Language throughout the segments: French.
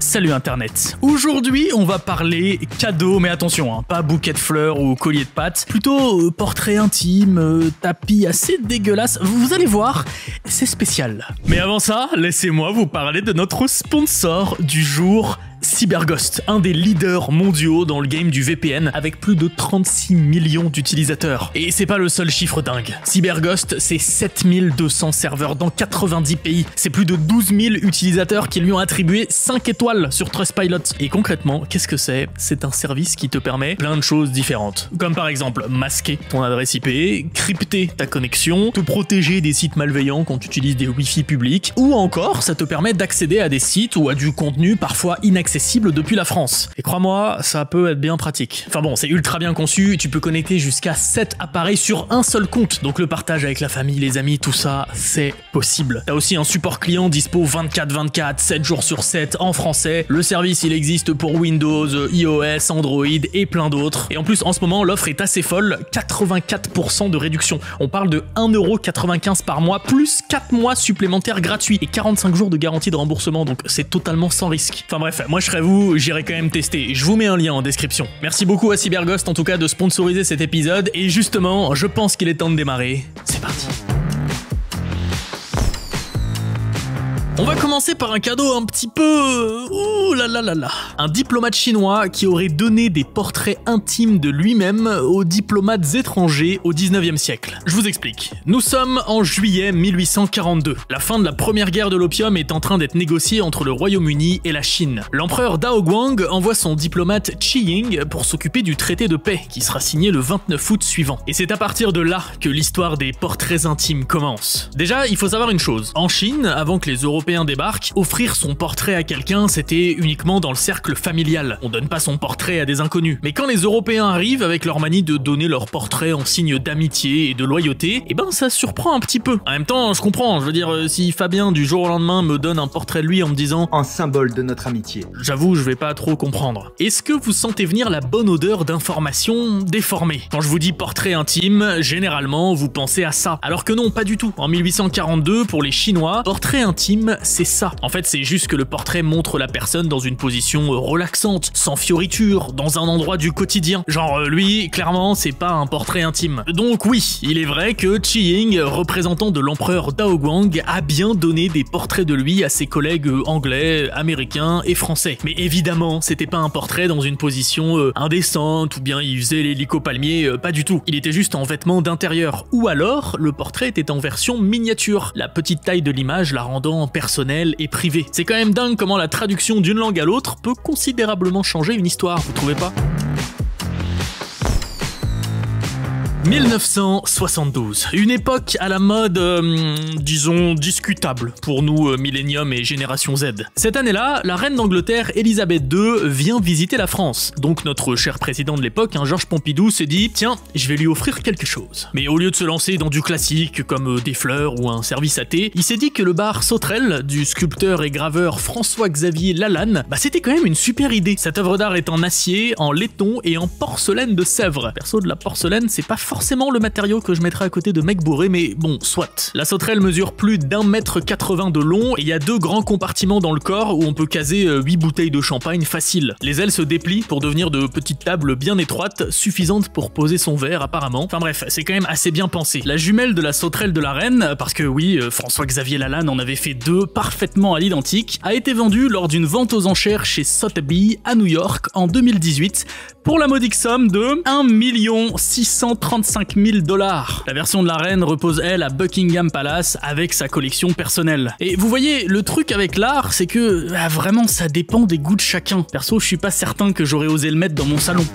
Salut Internet. Aujourd'hui, on va parler cadeaux, mais attention, hein, pas bouquet de fleurs ou collier de pâtes, plutôt portrait intime, tapis assez dégueulasse. Vous allez voir, c'est spécial. Mais avant ça, laissez-moi vous parler de notre sponsor du jour, CyberGhost, un des leaders mondiaux dans le game du VPN avec plus de 36 millions d'utilisateurs. Et c'est pas le seul chiffre dingue. CyberGhost, c'est 7200 serveurs dans 90 pays. C'est plus de 12 000 utilisateurs qui lui ont attribué 5 étoiles sur Trustpilot. Et concrètement, qu'est-ce que c'est? C'est un service qui te permet plein de choses différentes. Comme par exemple masquer ton adresse IP, crypter ta connexion, te protéger des sites malveillants quand tu utilises des Wi-Fi publics, ou encore ça te permet d'accéder à des sites ou à du contenu parfois inaccessible depuis la France. Et crois-moi, ça peut être bien pratique. Enfin bon, c'est ultra bien conçu, tu peux connecter jusqu'à 7 appareils sur un seul compte. Donc le partage avec la famille, les amis, tout ça, c'est possible. T'as aussi un support client dispo 24/24, 7 jours sur 7 en français. Le service, il existe pour Windows, iOS, Android et plein d'autres. Et en plus, en ce moment, l'offre est assez folle, 84% de réduction. On parle de 1,95€ par mois, plus 4 mois supplémentaires gratuits et 45 jours de garantie de remboursement, donc c'est totalement sans risque. Enfin bref, moi je serais vous, j'irai quand même tester. Je vous mets un lien en description. Merci beaucoup à CyberGhost en tout cas de sponsoriser cet épisode, et justement, je pense qu'il est temps de démarrer. C'est parti. On va commencer par un cadeau un petit peu... Ouh là là là là. Un diplomate chinois qui aurait donné des portraits intimes de lui-même aux diplomates étrangers au 19e siècle. Je vous explique. Nous sommes en juillet 1842. La fin de la première guerre de l'opium est en train d'être négociée entre le Royaume-Uni et la Chine. L'empereur Dao Guang envoie son diplomate Qi Ying pour s'occuper du traité de paix qui sera signé le 29 août suivant. Et c'est à partir de là que l'histoire des portraits intimes commence. Déjà, il faut savoir une chose. En Chine, avant que les Européens débarquent, offrir son portrait à quelqu'un, c'était uniquement dans le cercle familial. On donne pas son portrait à des inconnus. Mais quand les Européens arrivent avec leur manie de donner leur portrait en signe d'amitié et de loyauté, eh ben ça surprend un petit peu. En même temps, je comprends, je veux dire, si Fabien du jour au lendemain me donne un portrait de lui en me disant « un symbole de notre amitié », j'avoue, je vais pas trop comprendre. Est-ce que vous sentez venir la bonne odeur d'information déformée? Quand je vous dis portrait intime, généralement, vous pensez à ça. Alors que non, pas du tout. En 1842, pour les Chinois, portrait intime, c'est ça. En fait, c'est juste que le portrait montre la personne dans une position relaxante, sans fioritures, dans un endroit du quotidien. Genre, lui, clairement, c'est pas un portrait intime. Donc oui, il est vrai que Qi Ying, représentant de l'empereur Dao Guang, a bien donné des portraits de lui à ses collègues anglais, américains et français. Mais évidemment, c'était pas un portrait dans une position indécente, ou bien il faisait l'hélico palmier, pas du tout. Il était juste en vêtements d'intérieur. Ou alors, le portrait était en version miniature, la petite taille de l'image la rendant personnelle et privée. C'est quand même dingue comment la traduction d'une langue à l'autre peut considérablement changer une histoire, vous trouvez pas ? 1972, une époque à la mode, disons, discutable pour nous, millénium et génération Z. Cette année-là, la reine d'Angleterre, Elisabeth II, vient visiter la France. Donc notre cher président de l'époque, Georges Pompidou, s'est dit « Tiens, je vais lui offrir quelque chose ». Mais au lieu de se lancer dans du classique, comme des fleurs ou un service à thé, il s'est dit que le bar Sauterelle, du sculpteur et graveur François-Xavier Lalanne, bah c'était quand même une super idée. Cette œuvre d'art est en acier, en laiton et en porcelaine de Sèvres. Perso, de la porcelaine, c'est pas forcément le matériau que je mettrais à côté de mecs bourrés, mais bon, soit. La sauterelle mesure plus d'1,80 m de long et il y a 2 grands compartiments dans le corps où on peut caser 8 bouteilles de champagne facile. Les ailes se déplient pour devenir de petites tables bien étroites, suffisantes pour poser son verre apparemment. Enfin bref, c'est quand même assez bien pensé. La jumelle de la sauterelle de la reine, parce que oui, François-Xavier Lalanne en avait fait 2 parfaitement à l'identique, a été vendue lors d'une vente aux enchères chez Sotheby's à New York en 2018 pour la modique somme de 1 635 000 $. La version de la reine repose elle à Buckingham Palace avec sa collection personnelle. Et vous voyez, le truc avec l'art, c'est que vraiment ça dépend des goûts de chacun. Perso, je suis pas certain que j'aurais osé le mettre dans mon salon.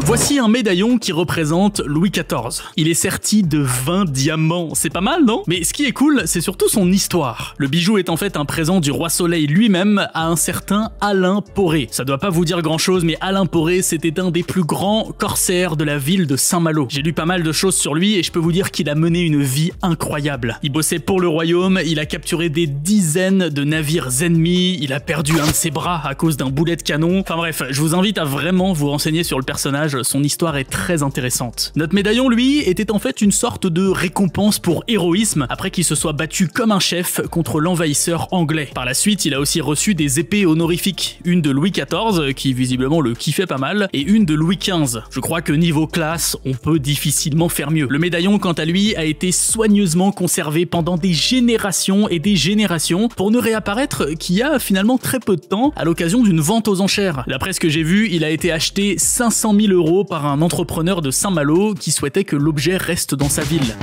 Voici un médaillon qui représente Louis XIV. Il est serti de 20 diamants. C'est pas mal, non? Mais ce qui est cool, c'est surtout son histoire. Le bijou est en fait un présent du roi Soleil lui-même à un certain Alain Poré. Ça doit pas vous dire grand chose, mais Alain Poré, c'était un des plus grands corsaires de la ville de Saint-Malo. J'ai lu pas mal de choses sur lui et je peux vous dire qu'il a mené une vie incroyable. Il bossait pour le royaume, il a capturé des dizaines de navires ennemis, il a perdu un de ses bras à cause d'un boulet de canon. Enfin bref, je vous invite à vraiment vous renseigner sur le personnage. personnage, son histoire est très intéressante. Notre médaillon, lui, était en fait une sorte de récompense pour héroïsme après qu'il se soit battu comme un chef contre l'envahisseur anglais. Par la suite, il a aussi reçu des épées honorifiques, une de Louis XIV, qui visiblement le kiffait pas mal, et une de Louis XV. Je crois que niveau classe, on peut difficilement faire mieux. Le médaillon, quant à lui, a été soigneusement conservé pendant des générations et des générations pour ne réapparaître qu'il y a finalement très peu de temps à l'occasion d'une vente aux enchères. D'après ce que j'ai vu, il a été acheté 500 000 € par un entrepreneur de Saint-Malo qui souhaitait que l'objet reste dans sa ville.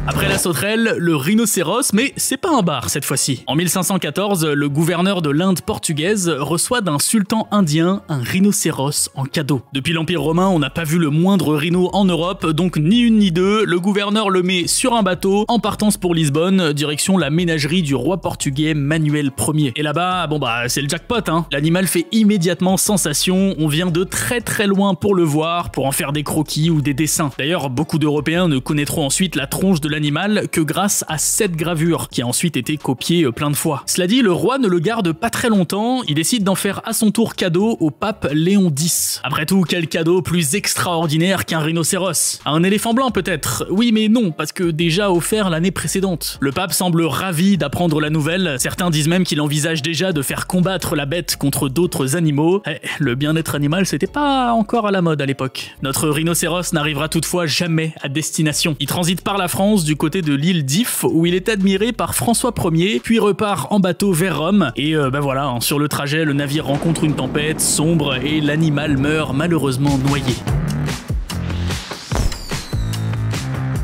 Après la sauterelle, le rhinocéros, mais c'est pas un bar cette fois-ci. En 1514, le gouverneur de l'Inde portugaise reçoit d'un sultan indien un rhinocéros en cadeau. Depuis l'Empire romain, on n'a pas vu le moindre rhino en Europe, donc ni une ni deux, le gouverneur le met sur un bateau en partance pour Lisbonne, direction la ménagerie du roi portugais Manuel Ier. Et là-bas, bon bah c'est le jackpot hein. L'animal fait immédiatement sensation, on vient de très très loin pour le voir, pour en faire des croquis ou des dessins. D'ailleurs, beaucoup d'Européens ne connaîtront ensuite la tronche de l'animal que grâce à cette gravure, qui a ensuite été copiée plein de fois. Cela dit, le roi ne le garde pas très longtemps, il décide d'en faire à son tour cadeau au pape Léon X. Après tout, quel cadeau plus extraordinaire qu'un rhinocéros? Un éléphant blanc peut-être? Oui mais non, parce que déjà offert l'année précédente. Le pape semble ravi d'apprendre la nouvelle, certains disent même qu'il envisage déjà de faire combattre la bête contre d'autres animaux. Le bien-être animal c'était pas encore à la mode à l'époque. Notre rhinocéros n'arrivera toutefois jamais à destination. Il transite par la France du côté de l'île d'If où il est admiré par François Ier, puis repart en bateau vers Rome et voilà, hein, sur le trajet le navire rencontre une tempête sombre et l'animal meurt malheureusement noyé.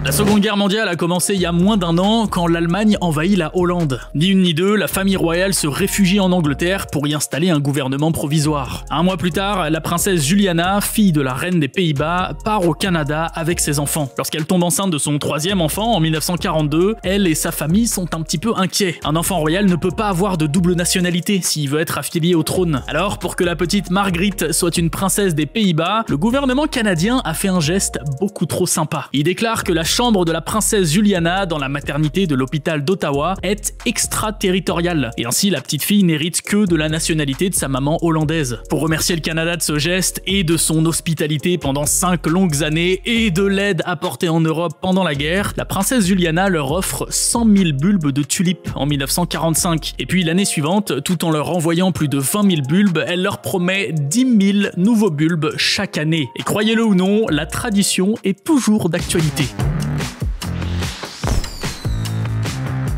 La Seconde Guerre mondiale a commencé il y a moins d'1 an quand l'Allemagne envahit la Hollande. Ni une ni deux, la famille royale se réfugie en Angleterre pour y installer un gouvernement provisoire. Un mois plus tard, la princesse Juliana, fille de la reine des Pays-Bas, part au Canada avec ses enfants. Lorsqu'elle tombe enceinte de son 3e enfant en 1942, elle et sa famille sont un petit peu inquiets. Un enfant royal ne peut pas avoir de double nationalité s'il veut être affilié au trône. Alors, pour que la petite Marguerite soit une princesse des Pays-Bas, le gouvernement canadien a fait un geste beaucoup trop sympa. Il déclare que la chambre de la princesse Juliana dans la maternité de l'hôpital d'Ottawa est extraterritoriale, et ainsi la petite fille n'hérite que de la nationalité de sa maman hollandaise. Pour remercier le Canada de ce geste et de son hospitalité pendant 5 longues années et de l'aide apportée en Europe pendant la guerre, la princesse Juliana leur offre 100 000 bulbes de tulipes en 1945. Et puis l'année suivante, tout en leur envoyant plus de 20 000 bulbes, elle leur promet 10 000 nouveaux bulbes chaque année. Et croyez-le ou non, la tradition est toujours d'actualité.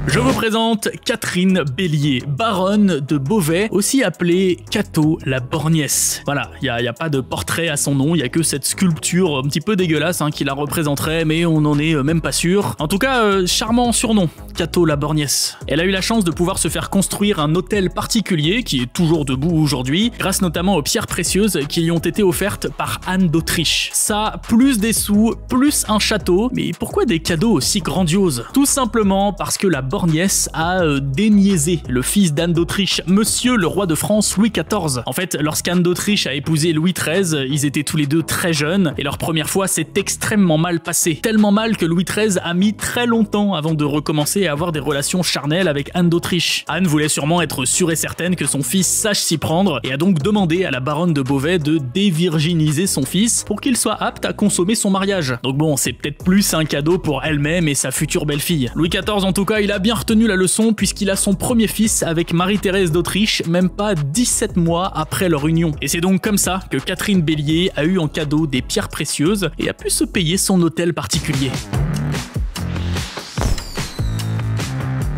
Je vous présente Catherine Bélier, baronne de Beauvais, aussi appelée Cato la Borgnesse. Voilà, il n'y a pas de portrait à son nom, il n'y a que cette sculpture un petit peu dégueulasse hein, qui la représenterait, mais on n'en est même pas sûr. En tout cas, charmant surnom, Cato la Borgnesse. Elle a eu la chance de pouvoir se faire construire un hôtel particulier, qui est toujours debout aujourd'hui, grâce notamment aux pierres précieuses qui lui ont été offertes par Anne d'Autriche. Ça, plus des sous, plus un château, mais pourquoi des cadeaux aussi grandioses? Tout simplement parce que la Borgnesse a déniaisé le fils d'Anne d'Autriche, monsieur le roi de France Louis XIV. En fait, lorsqu'Anne d'Autriche a épousé Louis XIII, ils étaient tous les deux très jeunes et leur première fois s'est extrêmement mal passée. Tellement mal que Louis XIII a mis très longtemps avant de recommencer à avoir des relations charnelles avec Anne d'Autriche. Anne voulait sûrement être sûre et certaine que son fils sache s'y prendre et a donc demandé à la baronne de Beauvais de dévirginiser son fils pour qu'il soit apte à consommer son mariage. Donc bon, c'est peut-être plus un cadeau pour elle-même et sa future belle-fille. Louis XIV en tout cas, il a bien retenu la leçon puisqu'il a son premier fils avec Marie-Thérèse d'Autriche, même pas 17 mois après leur union. Et c'est donc comme ça que Catherine Bélier a eu en cadeau des pierres précieuses et a pu se payer son hôtel particulier.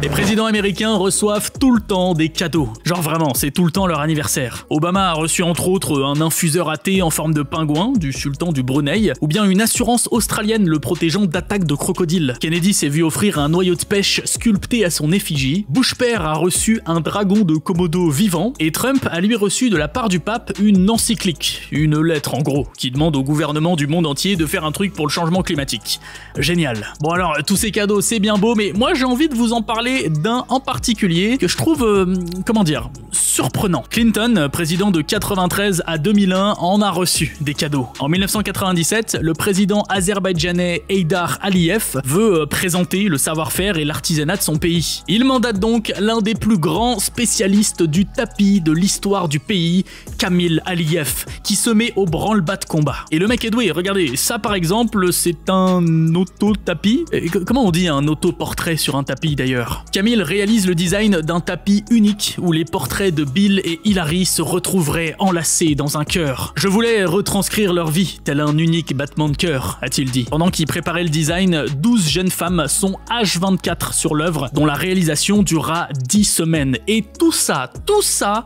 Les présidents américains reçoivent tout le temps des cadeaux. Genre vraiment, c'est tout le temps leur anniversaire. Obama a reçu entre autres un infuseur à thé en forme de pingouin du sultan du Brunei, ou bien une assurance australienne le protégeant d'attaques de crocodiles. Kennedy s'est vu offrir un noyau de pêche sculpté à son effigie. Bush père a reçu un dragon de Komodo vivant, et Trump a lui reçu de la part du pape une encyclique, une lettre en gros, qui demande au gouvernement du monde entier de faire un truc pour le changement climatique. Génial. Bon alors, tous ces cadeaux c'est bien beau, mais moi j'ai envie de vous en parler parler d'un en particulier que je trouve, comment dire, surprenant. Clinton, président de 93 à 2001, en a reçu des cadeaux. En 1997, le président azerbaïdjanais Heydar Aliyev veut présenter le savoir-faire et l'artisanat de son pays. Il mandate donc l'un des plus grands spécialistes du tapis de l'histoire du pays, Kamil Aliyev, qui se met au branle-bas de combat. Et le mec est doué, regardez, ça par exemple, c'est un auto-tapis. Comment on dit un auto-portrait sur un tapis d'ailleurs? Kamil réalise le design d'un tapis unique où les portraits de Bill et Hilary se retrouveraient enlacés dans un cœur. Je voulais retranscrire leur vie, tel un unique battement de cœur, a-t-il dit. Pendant qu'il préparait le design, 12 jeunes femmes sont H24 sur l'œuvre, dont la réalisation durera 10 semaines. Et tout ça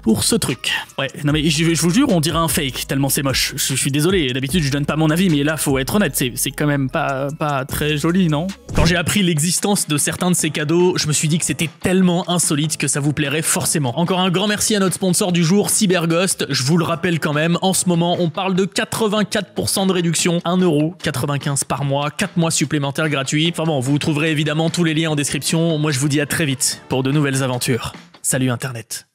pour ce truc. Ouais, non mais je vous jure, on dirait un fake, tellement c'est moche. Je suis désolé, d'habitude je donne pas mon avis, mais là faut être honnête, c'est quand même pas très joli, non? Quand j'ai appris l'existence de certains de ces cadeaux, je me suis dit que c'était tellement insolite que ça vous plairait forcément. Encore un grand merci à notre sponsor du jour, Cyberghost. Je vous le rappelle quand même, en ce moment, on parle de 84% de réduction, 1,95€ par mois, 4 mois supplémentaires gratuits. Enfin bon, vous trouverez évidemment tous les liens en description. Moi, je vous dis à très vite pour de nouvelles aventures. Salut Internet.